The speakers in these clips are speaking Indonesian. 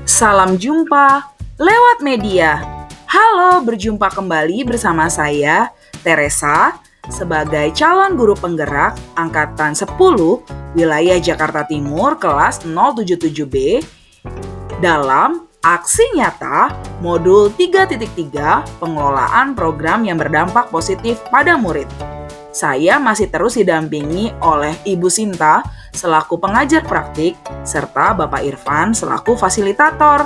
Salam jumpa lewat media. Halo, berjumpa kembali bersama saya, Teresa, sebagai calon guru penggerak Angkatan 10 Wilayah Jakarta Timur kelas 077B dalam Aksi Nyata Modul 3.3 Pengelolaan Program yang Berdampak Positif pada Murid. Saya masih terus didampingi oleh Ibu Sinta selaku pengajar praktik serta Bapak Irfan selaku fasilitator.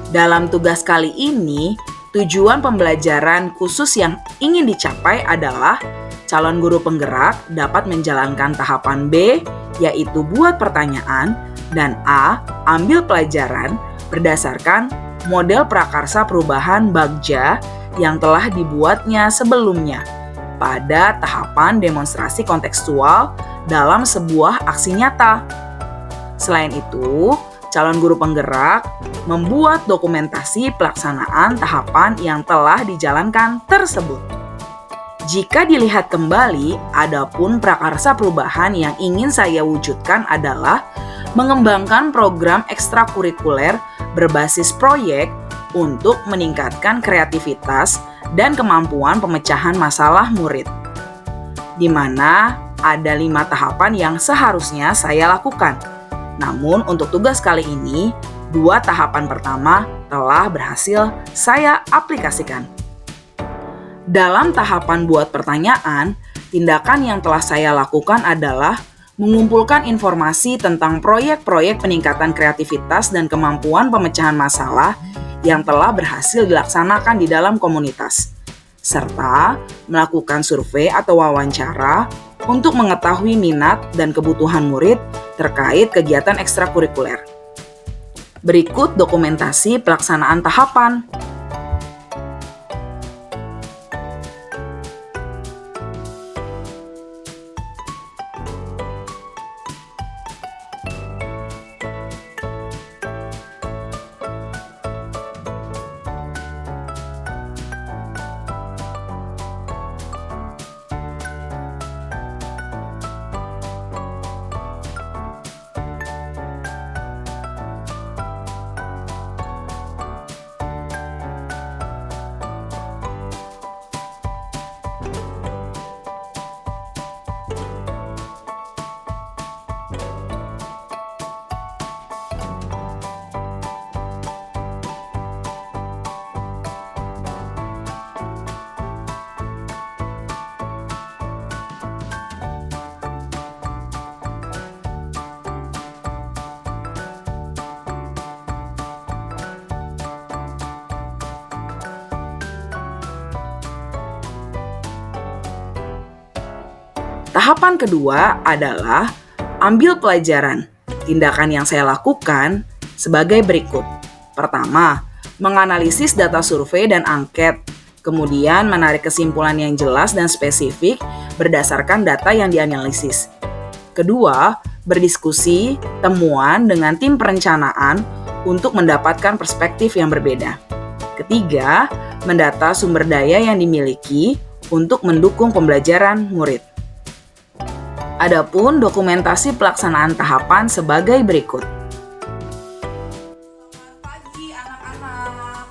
Dalam tugas kali ini, tujuan pembelajaran khusus yang ingin dicapai adalah calon guru penggerak dapat menjalankan tahapan B, yaitu buat pertanyaan, dan A, ambil pelajaran berdasarkan model prakarsa perubahan Bagja yang telah dibuatnya sebelumnya pada tahapan demonstrasi kontekstual dalam sebuah aksi nyata. Selain itu, calon guru penggerak membuat dokumentasi pelaksanaan tahapan yang telah dijalankan tersebut. Jika dilihat kembali, adapun prakarsa perubahan yang ingin saya wujudkan adalah mengembangkan program ekstrakurikuler berbasis proyek untuk meningkatkan kreativitas dan kemampuan pemecahan masalah murid, di mana ada 5 tahapan yang seharusnya saya lakukan. Namun untuk tugas kali ini, 2 tahapan pertama telah berhasil saya aplikasikan. Dalam tahapan buat pertanyaan, tindakan yang telah saya lakukan adalah mengumpulkan informasi tentang proyek-proyek peningkatan kreativitas dan kemampuan pemecahan masalah yang telah berhasil dilaksanakan di dalam komunitas, serta melakukan survei atau wawancara untuk mengetahui minat dan kebutuhan murid terkait kegiatan ekstrakurikuler. Berikut dokumentasi pelaksanaan tahapan. Tahapan kedua adalah ambil pelajaran. Tindakan yang saya lakukan sebagai berikut. Pertama, menganalisis data survei dan angket. Kemudian menarik kesimpulan yang jelas dan spesifik berdasarkan data yang dianalisis. Kedua, berdiskusi, temuan dengan tim perencanaan untuk mendapatkan perspektif yang berbeda. Ketiga, mendata sumber daya yang dimiliki untuk mendukung pembelajaran murid. Adapun dokumentasi pelaksanaan tahapan sebagai berikut. Selamat pagi anak-anak.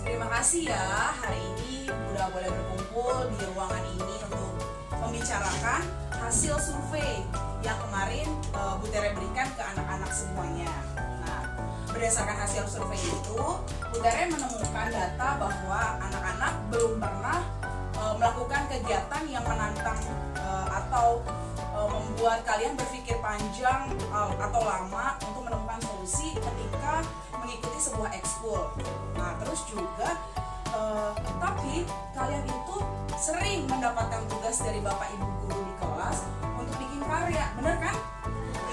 Terima kasih ya, hari ini udah boleh berkumpul di ruangan ini untuk membicarakan hasil survei yang kemarin Bu Tere berikan ke anak-anak semuanya. Nah, berdasarkan hasil survei itu, Bu Tere menemukan data bahwa anak-anak belum pernah melakukan kegiatan yang menantang atau membuat kalian berpikir panjang atau lama untuk menemukan solusi ketika mengikuti sebuah ekskul. Nah, terus juga tapi kalian itu sering mendapatkan tugas dari Bapak Ibu guru di kelas untuk bikin karya, bener kan?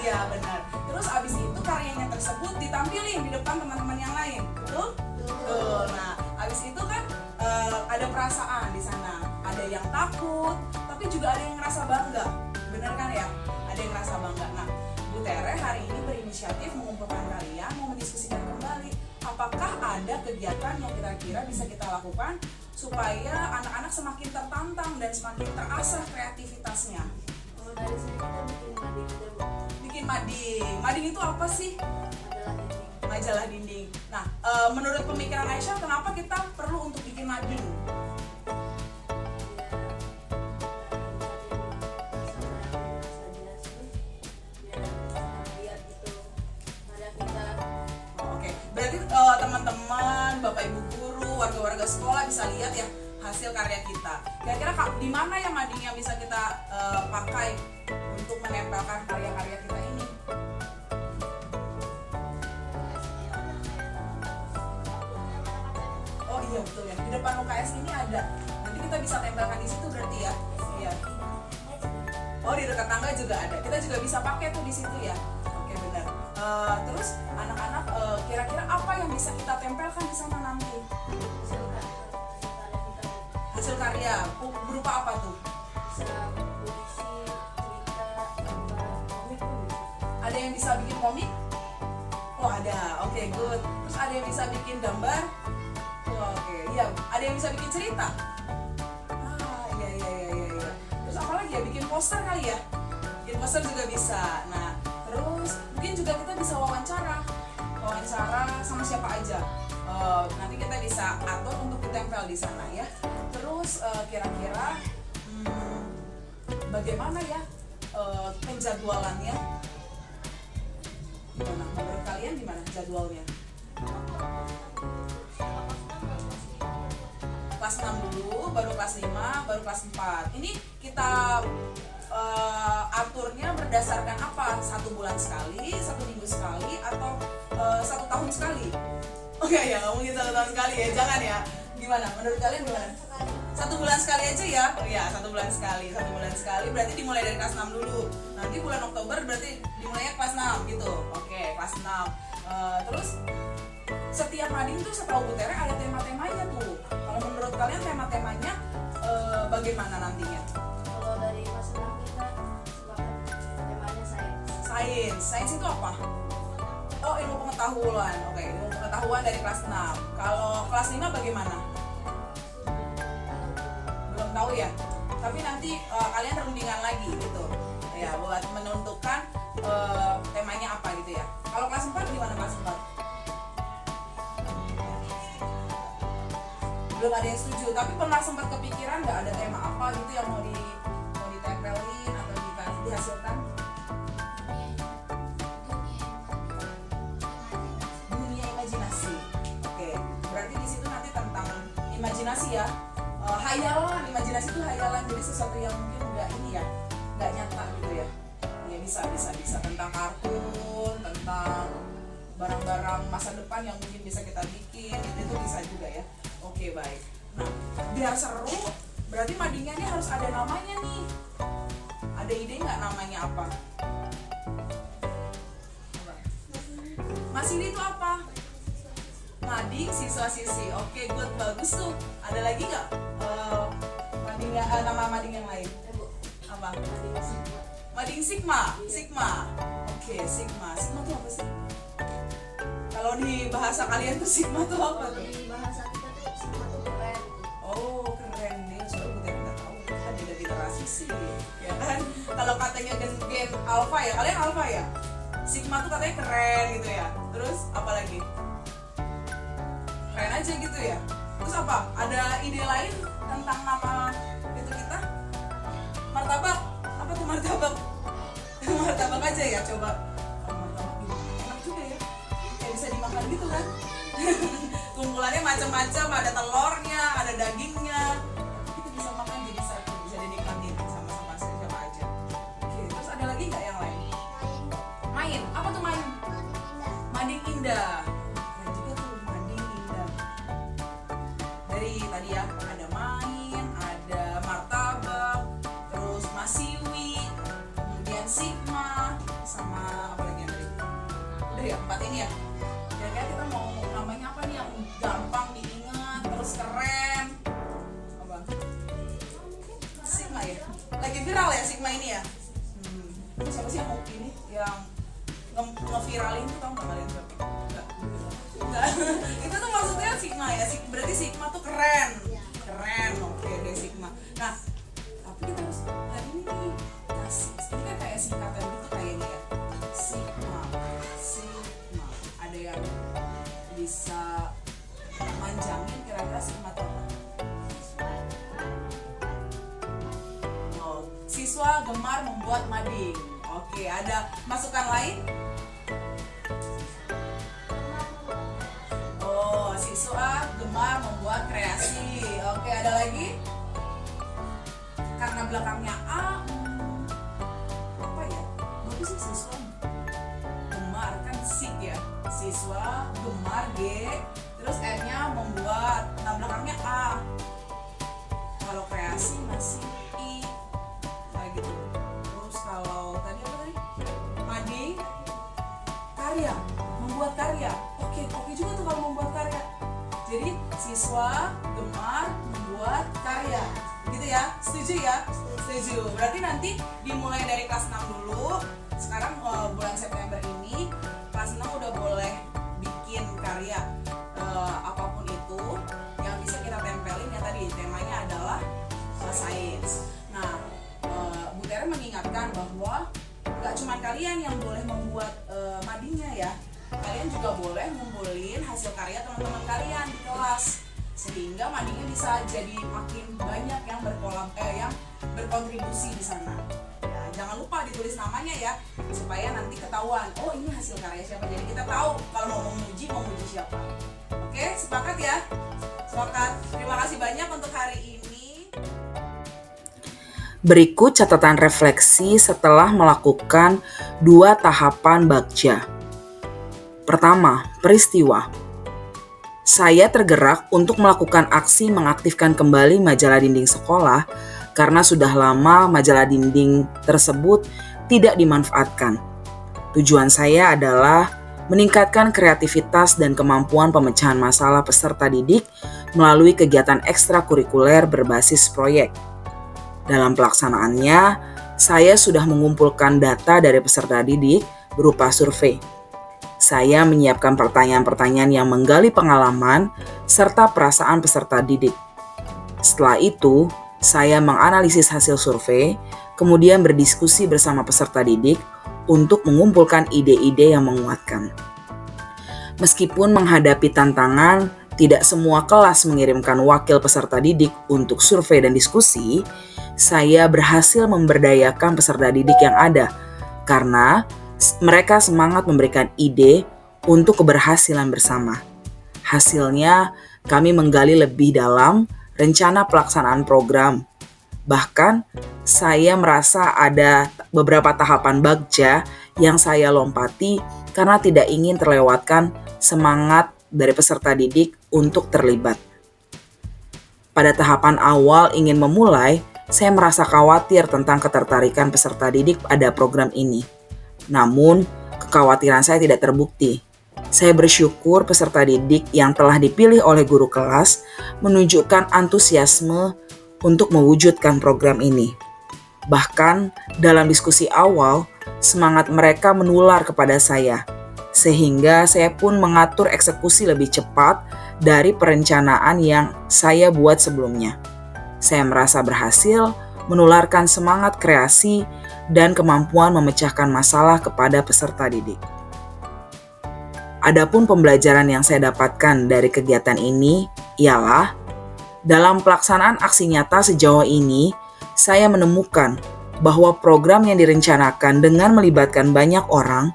Iya, benar. Terus abis itu karyanya tersebut ditampilin di depan teman-teman yang lain, betul? Betul. Nah, abis itu kan ada perasaan di sana. Ada yang takut, tapi juga ada yang ngerasa bangga, bener kan ya? Ada yang ngerasa bangga. Nah, Bu Tere hari ini berinisiatif mengumpulkan kalian, mau mendiskusikan kembali apakah ada kegiatan yang kira-kira bisa kita lakukan supaya anak-anak semakin tertantang dan semakin terasah kreativitasnya. Dari sini kita bikin mading aja, Bu. Bikin mading. Mading itu apa sih? majalah dinding. Nah, menurut pemikiran Aisyah, kenapa kita perlu untuk bikin mading? Oke, berarti teman-teman, bapak ibu guru, warga-warga sekolah bisa lihat ya hasil karya kita. Kira-kira di mana yang mading yang bisa kita pakai untuk menempelkan karya-karya kita ini? Oh iya betul ya, di depan UKS ini ada. Nanti kita bisa tempelkan di situ berarti ya. Iya. Oh di dekat tangga juga ada. Kita juga bisa pakai tuh di situ ya. Oke benar. Terus anak-anak kira-kira apa yang bisa kita tempelkan di sana nanti? Hasil karya berupa apa tuh? Ada yang bisa bikin komik? Oh ada, oke good. Terus ada yang bisa bikin gambar? Oh, oke, iya. Ada yang bisa bikin cerita? Iya. Terus apa lagi ya? Bikin poster kali ya? Bikin poster juga bisa. Nah, terus mungkin juga kita bisa wawancara sama siapa aja. Nanti kita bisa atur untuk ditempel di sana ya. Terus kira-kira bagaimana ya penjadwalannya? Gimana? Menurut kalian gimana jadwalnya? Kelas 6 dulu, baru kelas 5, baru kelas 4. Ini kita aturnya berdasarkan apa? 1 bulan sekali, 1 minggu sekali, atau 1 tahun sekali? Oke ya, nggak mungkin 1 tahun sekali ya, jangan ya. Gimana? Menurut kalian gimana? 1 bulan sekali aja ya? Oh iya, 1 bulan sekali. 1 bulan sekali berarti dimulai dari kelas 6 dulu. Nanti bulan Oktober berarti dimulainya kelas 6 gitu. Oke, kelas 6. Terus setiap mading tuh setahu Bu Tere ada tema-temanya tuh. Kalau menurut kalian tema-temanya bagaimana nantinya? Kalau dari kelas 6 kita sepakat temanya sains. Sains itu apa? Oh, ilmu pengetahuan. Oke, ilmu pengetahuan dari kelas 6. Kalau kelas 5 bagaimana? Belum tahu ya. Tapi nanti kalian rundingan lagi gitu. Ya, buat menentukan temanya apa gitu ya. Kalau kelas 4 gimana kelas 4? Belum ada yang setuju, tapi pernah sempat kepikiran nggak ada tema apa gitu yang mau ditempelin atau dihasilkan? Dunia imajinasi. Oke, berarti di situ nanti tentang imajinasi ya. Hayalan, imajinasi itu hayalan, jadi sesuatu yang mungkin nggak nyata gitu ya. Ya bisa tentang kartun, tentang barang-barang masa depan yang mungkin bisa kita bikin, itu bisa juga ya. Oke baik. Nah, biar seru, berarti madingnya ini harus ada namanya nih. Ada ide nggak namanya apa? Mas ini tuh apa? Mading siswa-siswi. Oke, good, bagus tuh. Ada lagi nggak nama mading yang lain? Apa? Mading Sigma. Oke, Sigma. Sigma tuh apa sih? Kalau di bahasa kalian tuh Sigma tuh apa tuh? Di bahasa kita tuh Sigma tuh keren. Oh keren nih, soalnya kita nggak tahu kan beda generasi sih, ya kan? Kalau katanya gen alpha ya, kalian alpha ya? Sigma tuh katanya keren gitu ya. Terus apa lagi? Keren aja gitu ya. Terus apa? Ada ide lain tentang nama itu kita? Martabak. Apa tuh martabak? Martabak aja ya coba. Martabak gimana? Enak juga ya. Kayak bisa dimakan gitu kan? Kumpulannya macam-macam, ada telurnya, ada dagingnya. Itu bisa makan jadi satu, bisa dinikmatin sama-sama siapa aja. Oke, terus ada lagi nggak yang lain? Main, apa tuh main? Mading indah. Keren juga tuh mading indah. Dari tadi ya ada main, ada martabak, terus masiwi, kemudian Sigma, sama apa lagi yang tadi? Udah ya, 4 ini ya. Kira-kira kita mau namanya apa nih yang gampang diingat terus keren? Apa? Sigma ya? Lagi viral ya Sigma ini ya? Siapa sih yang mau ini? Yang ngeviralin itu tau nggak kalian? Enggak. Itu tuh maksudnya Sigma ya? Berarti Sigma tuh keren. Keren, oke deh Sigma. Nah, tapi kita harus hari ini nih kasih. Ini kan kayak singkatan gitu kayaknya ya. Sigma. Ada yang bisa manjangin kira-kira kalimat apa? Oh, siswa gemar membuat mading. Oke, ada masukan lain? Oh, siswa gemar membuat kreasi. Oke, ada lagi? Karena belakangnya A, apa ya? Bagus sih siswa gemar, kan sik ya. Siswa gemar G, terus R-nya membuat. Nah, belakangnya A. Kalau kreasi masih I. Kayak gitu. Terus kalau tadi apa tadi? Mading, karya, membuat karya. Oke juga tuh kalau membuat karya. Jadi siswa gemar membuat karya. Gitu ya? Setuju ya? Setuju. Berarti nanti dimulai dari kelas 6 dulu. Sekarang bulan September ini kelas 6 udah boleh bikin karya apapun itu yang bisa kita tempelin ya, tadi temanya adalah sains. Nah, Bu Tere mengingatkan bahwa gak cuma kalian yang boleh membuat madingnya ya, kalian juga boleh ngumpulin hasil karya teman-teman kalian di kelas, sehingga madingnya bisa jadi makin banyak yang yang berkontribusi di sana. Ya, jangan lupa ditulis namanya ya, supaya nanti ketahuan, oh ini hasil karya siapa, jadi kita tahu kalau mau memuji siapa. Oke, sepakat ya? Sepakat. Terima kasih banyak untuk hari ini. Berikut catatan refleksi setelah melakukan 2 tahapan Bagja. Pertama, peristiwa. Saya tergerak untuk melakukan aksi mengaktifkan kembali majalah dinding sekolah karena sudah lama majalah dinding tersebut tidak dimanfaatkan. Tujuan saya adalah meningkatkan kreativitas dan kemampuan pemecahan masalah peserta didik melalui kegiatan ekstrakurikuler berbasis proyek. Dalam pelaksanaannya, saya sudah mengumpulkan data dari peserta didik berupa survei. Saya menyiapkan pertanyaan-pertanyaan yang menggali pengalaman serta perasaan peserta didik. Setelah itu, saya menganalisis hasil survei, kemudian berdiskusi bersama peserta didik untuk mengumpulkan ide-ide yang menguatkan. Meskipun menghadapi tantangan, tidak semua kelas mengirimkan wakil peserta didik untuk survei dan diskusi, saya berhasil memberdayakan peserta didik yang ada karena mereka semangat memberikan ide untuk keberhasilan bersama. Hasilnya, kami menggali lebih dalam rencana pelaksanaan program. Bahkan, saya merasa ada beberapa tahapan Bagja yang saya lompati karena tidak ingin terlewatkan semangat dari peserta didik untuk terlibat. Pada tahapan awal ingin memulai, saya merasa khawatir tentang ketertarikan peserta didik pada program ini. Namun, kekhawatiran saya tidak terbukti. Saya bersyukur peserta didik yang telah dipilih oleh guru kelas menunjukkan antusiasme untuk mewujudkan program ini. Bahkan, dalam diskusi awal, semangat mereka menular kepada saya, sehingga saya pun mengatur eksekusi lebih cepat dari perencanaan yang saya buat sebelumnya. Saya merasa berhasil menularkan semangat kreasi dan kemampuan memecahkan masalah kepada peserta didik. Adapun pembelajaran yang saya dapatkan dari kegiatan ini ialah dalam pelaksanaan aksi nyata sejauh ini, saya menemukan bahwa program yang direncanakan dengan melibatkan banyak orang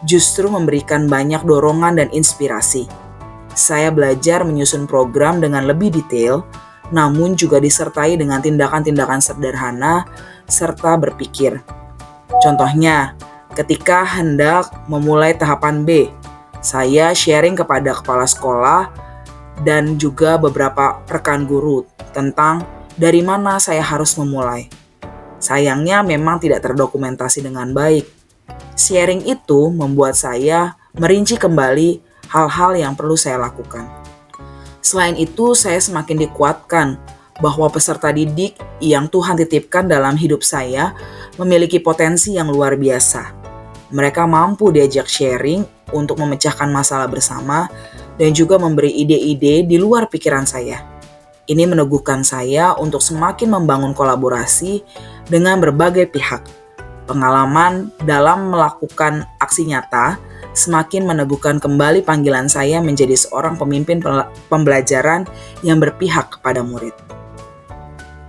justru memberikan banyak dorongan dan inspirasi. Saya belajar menyusun program dengan lebih detail, namun juga disertai dengan tindakan-tindakan sederhana serta berpikir. Contohnya, ketika hendak memulai tahapan B, saya sharing kepada kepala sekolah dan juga beberapa rekan guru tentang dari mana saya harus memulai. Sayangnya memang tidak terdokumentasi dengan baik. Sharing itu membuat saya merinci kembali hal-hal yang perlu saya lakukan. Selain itu, saya semakin dikuatkan bahwa peserta didik yang Tuhan titipkan dalam hidup saya memiliki potensi yang luar biasa. Mereka mampu diajak sharing untuk memecahkan masalah bersama dan juga memberi ide-ide di luar pikiran saya. Ini meneguhkan saya untuk semakin membangun kolaborasi dengan berbagai pihak. Pengalaman dalam melakukan aksi nyata semakin meneguhkan kembali panggilan saya menjadi seorang pemimpin pembelajaran yang berpihak kepada murid.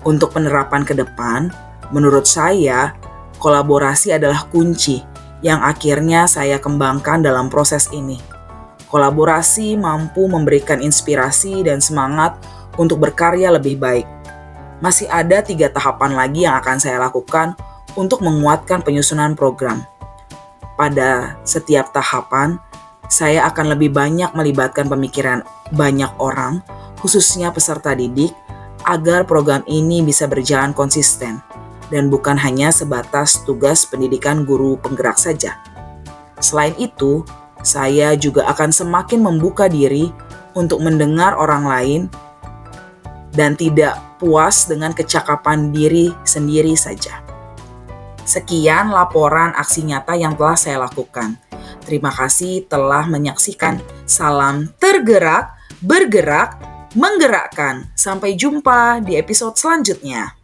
Untuk penerapan ke depan, menurut saya, kolaborasi adalah kunci yang akhirnya saya kembangkan dalam proses ini. Kolaborasi mampu memberikan inspirasi dan semangat untuk berkarya lebih baik. Masih ada 3 tahapan lagi yang akan saya lakukan untuk menguatkan penyusunan program. Pada setiap tahapan, saya akan lebih banyak melibatkan pemikiran banyak orang, khususnya peserta didik, agar program ini bisa berjalan konsisten dan bukan hanya sebatas tugas pendidikan guru penggerak saja. Selain itu, saya juga akan semakin membuka diri untuk mendengar orang lain dan tidak puas dengan kecakapan diri sendiri saja. Sekian laporan aksi nyata yang telah saya lakukan. Terima kasih telah menyaksikan. Salam tergerak, bergerak, menggerakkan. Sampai jumpa di episode selanjutnya.